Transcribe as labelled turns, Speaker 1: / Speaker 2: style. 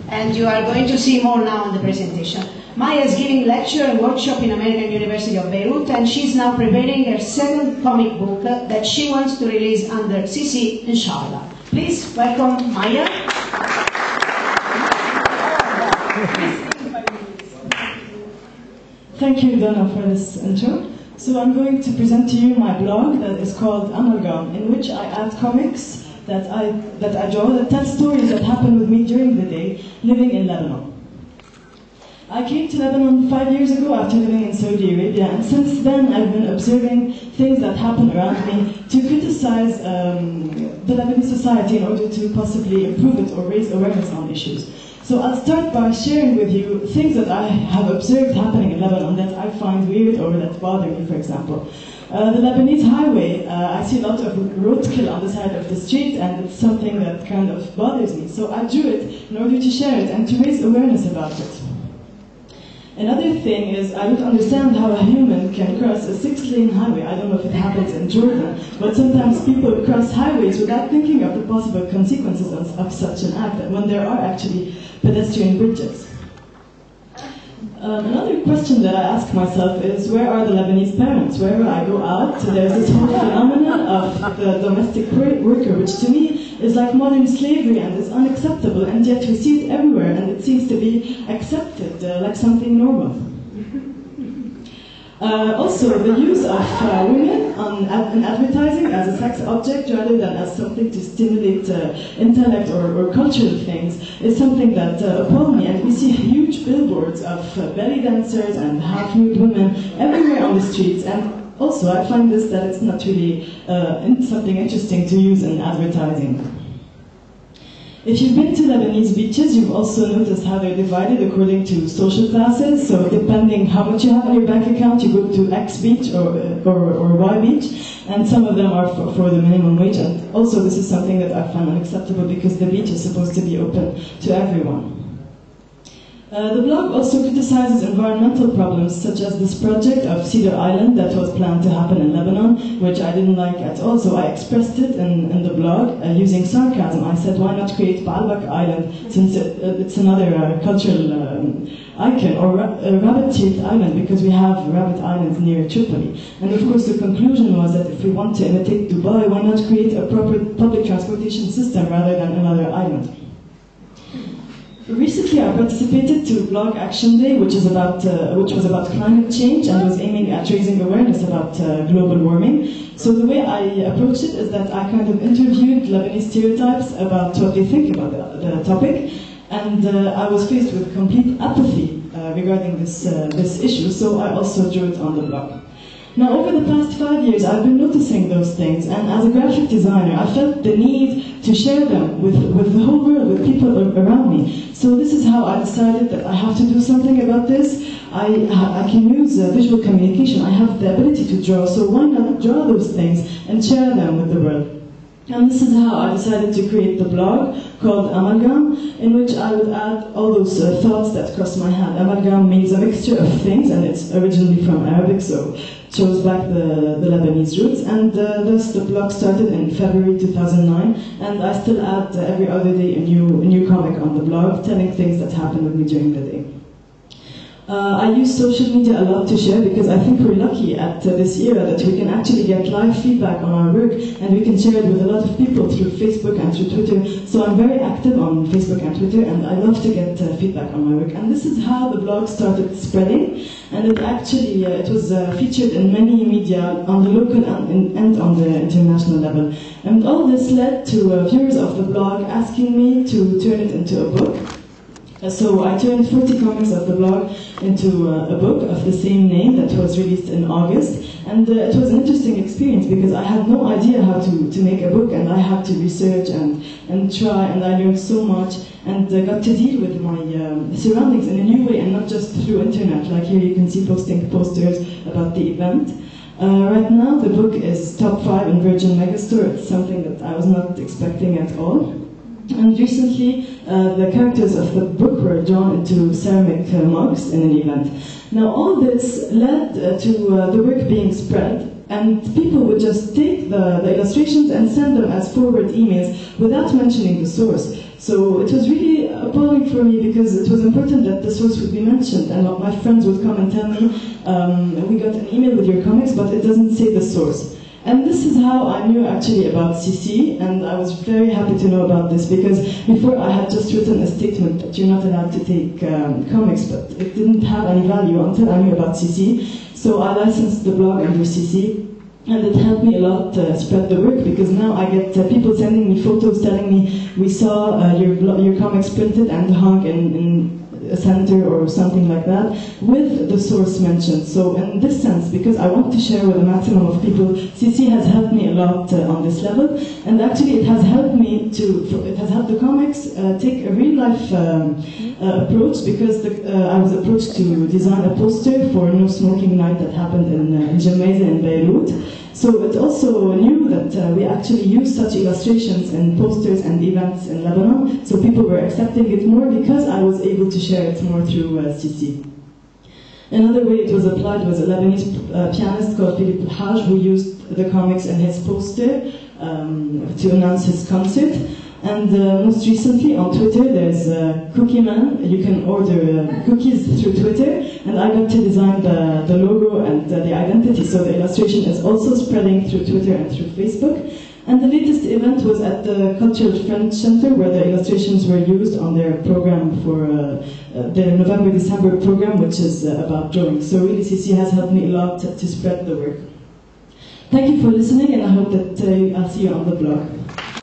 Speaker 1: and you are going to see more now in the presentation. Maya is giving lecture and workshop in American University of Beirut, and she's now preparing her second comic book that she wants to release under CC, inshallah. Please welcome Maya.
Speaker 2: Thank you, Donna, for this intro. So I'm going to present to you my blog that is called Amalgam, in which I add comics that I draw that tell stories that happen with me during the day living in Lebanon. I came to Lebanon 5 years ago after living in Saudi Arabia, and since then I've been observing things that happen around me to criticize the Lebanese society in order to possibly improve it or raise awareness on issues. So I'll start by sharing with you things that I have observed happening in Lebanon that I find weird or that bother me, for example. The Lebanese highway, I see a lot of roadkill on the side of the street, and it's something that kind of bothers me. So I drew it in order to share it and to raise awareness about it. Another thing is, I don't understand how a human can cross a 6-lane highway. I don't know if it happens in Jordan, but sometimes people cross highways without thinking of the possible consequences of such an act, when there are actually pedestrian bridges. Another question that I ask myself is, where are the Lebanese parents? Wherever I go out, there's this whole phenomenon of the domestic worker, which to me is like modern slavery and is unacceptable, and yet we see it everywhere, and it seems to be accepted like something normal. Also, the use of women in advertising as a sex object rather than as something to stimulate intellect or cultural things is something that appalls me. And we see huge billboards of belly dancers and half-nude women everywhere on the streets. And also, I find that it's not really something interesting to use in advertising. If you've been to Lebanese beaches, you've also noticed how they're divided according to social classes. So depending how much you have on your bank account, you go to X beach or Y beach, and some of them are for the minimum wage. And also this is something that I find unacceptable because the beach is supposed to be open to everyone. The blog also criticizes environmental problems, such as this project of Cedar Island that was planned to happen in Lebanon, which I didn't like at all, so I expressed it in the blog using sarcasm. I said, why not create Baalbek Island, since it's another cultural icon, or Rabbit-shaped Island, because we have rabbit islands near Tripoli. And of course the conclusion was that if we want to imitate Dubai, why not create a proper public transportation system rather than another island? Recently, I participated to Blog Action Day, which was about climate change and was aiming at raising awareness about global warming. So the way I approached it is that I kind of interviewed Lebanese stereotypes about what they think about the topic, and I was faced with complete apathy regarding this issue. So I also drew it on the blog. Now, over the past 5 years, I've been noticing those things, and as a graphic designer, I felt the need to share them with the whole world, with people around me. So this is how I decided that I have to do something about this. I can use visual communication. I have the ability to draw, so why not draw those things and share them with the world? And this is how I decided to create the blog called Amalgam, in which I would add all those thoughts that crossed my head. Amalgam means a mixture of things, and it's originally from Arabic, so it shows back the Lebanese roots. And thus the blog started in February 2009, and I still add every other day a new comic on the blog, telling things that happen with me during the day. I use social media a lot to share because I think we're lucky at this era that we can actually get live feedback on our work, and we can share it with a lot of people through Facebook and through Twitter. So I'm very active on Facebook and Twitter, and I love to get feedback on my work. And this is how the blog started spreading, and it actually it was featured in many media on the local and on the international level. And all this led to viewers of the blog asking me to turn it into a book. So I turned 40 comics of the blog into a book of the same name that was released in August. And it was an interesting experience because I had no idea how to make a book, and I had to research and try, and I learned so much and got to deal with my surroundings in a new way and not just through internet. Like here you can see posting posters about the event. Right now the book is top 5 in Virgin Megastore. It's something that I was not expecting at all. And recently, the characters of the book were drawn into ceramic mugs in an event. Now, all this led to the work being spread, and people would just take the illustrations and send them as forward emails without mentioning the source. So it was really appalling for me because it was important that the source would be mentioned, and my friends would come and tell me, we got an email with your comics, but it doesn't say the source. And this is how I knew actually about CC, and I was very happy to know about this because before I had just written a statement that you're not allowed to take comics, but it didn't have any value until I knew about CC. So I licensed the blog under CC, and it helped me a lot spread the work because now I get people sending me photos telling me, we saw your comics printed and hung in a center or something like that, with the source mentioned. So in this sense, because I want to share with a maximum of people, CC has helped me a lot on this level, and actually it has helped me it has helped the comics take a real life approach, because I was approached to design a poster for No Smoking Night that happened in Jamaica in Beirut. So it also knew that we actually use such illustrations in posters and events in Lebanon, so people were accepting it more because I was able to share it more through CC. Another way it was applied was a Lebanese pianist called Philippe Haj, who used the comics in his poster to announce his concert. And most recently on Twitter there's Cookie Man. You can order cookies through Twitter, and I got to design the logo and the identity, so the illustration is also spreading through Twitter and through Facebook. And the latest event was at the Cultural French Center, where the illustrations were used on their program for their November-December program, which is about drawing. So really CC has helped me a lot to spread the work. Thank you for listening, and I hope that I'll see you on the blog.